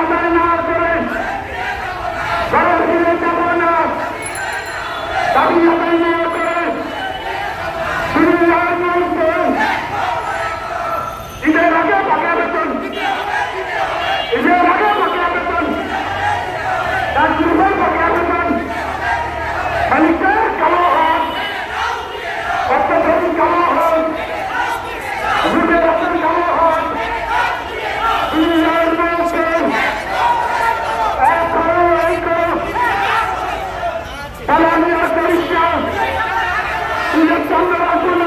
আদায় না করে ঘরে ফিরে যাব না। দাবি আদায় না করে দুনিয়ার মধ্যে ঈদের আগে বকেয়া বেতন, ঈদের আগে বকেয়া বেতন, তার পূর্বে বকেয়া বেতন, মালিকের কালো হাত, অত্যাচারী কালো হাত, রুটের হাতের কালো হাত, দুনিয়ার মধ্যে এক করো এই করো তালামি আর পরিষ্কা তুই চন্দ্র আসুন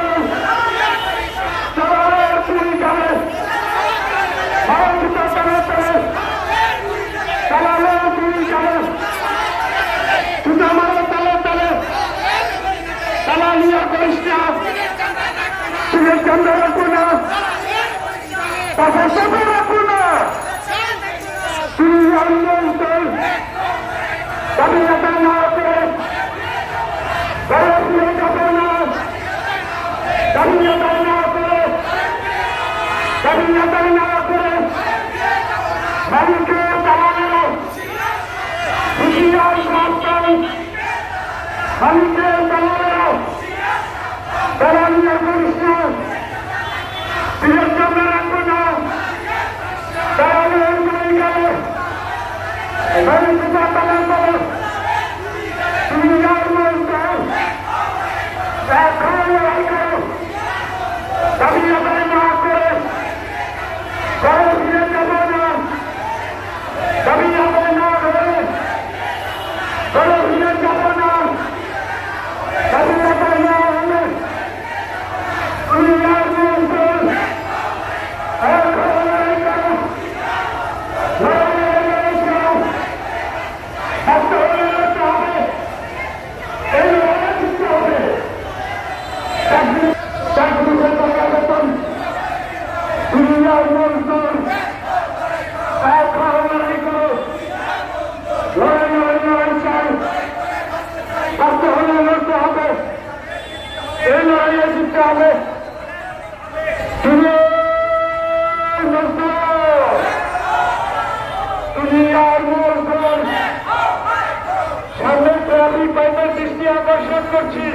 সবার পুরী যাবে ভারত তরে তালালে পুরী যাবে তুই আমার তালে তালে তালালি আর পরিষ্কা তুই চন্দ্র রাখুন তাকে সবে রাখুন তুই অন্যন্তর দাবি আদায় না করে ঘরে ফিরে যাব না। দাবি আদায় না করে দাবি আদায় না করে মালিকের দালালের হুঁশিয়ার মাস্টার মালিকের দালালের দালালিয়া করিস না তুই সামনে রাখবো না। দালালের করে গেলে মালিকটা দালাল বলে দুনিয়ার মধ্যে দাবি আদায় না করে ঘরে ফিরে যাব না। দাবি আদায় না করে ঘরে ফিরে যাব না। দাবি আদায় না হলে দুনিয়ার মধ্যে দুনিয়ার মজদুর এক লড়াই করো, লড়াই লড়াই লড়াই চাই, করতে হলে লড়তে হবে, এই লড়াইয়ে জিততে হবে। দুনিয়ার মজদুর সামনে ট্রাফিক পাইপের দৃষ্টি আকর্ষণ করছি,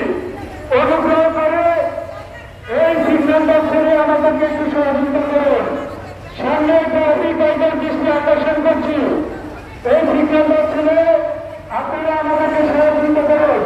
অনুগ্রহ করে এই সিগন্যালটা ছেড়ে আমাদেরকে একটু সহযোগিতা করুন। সামনে ট্রাফিক পাইপের দৃষ্টি আকর্ষণ করছি, এই সিগন্যালটা ছেড়ে আপনারা আমাদেরকে সহযোগিতা করুন।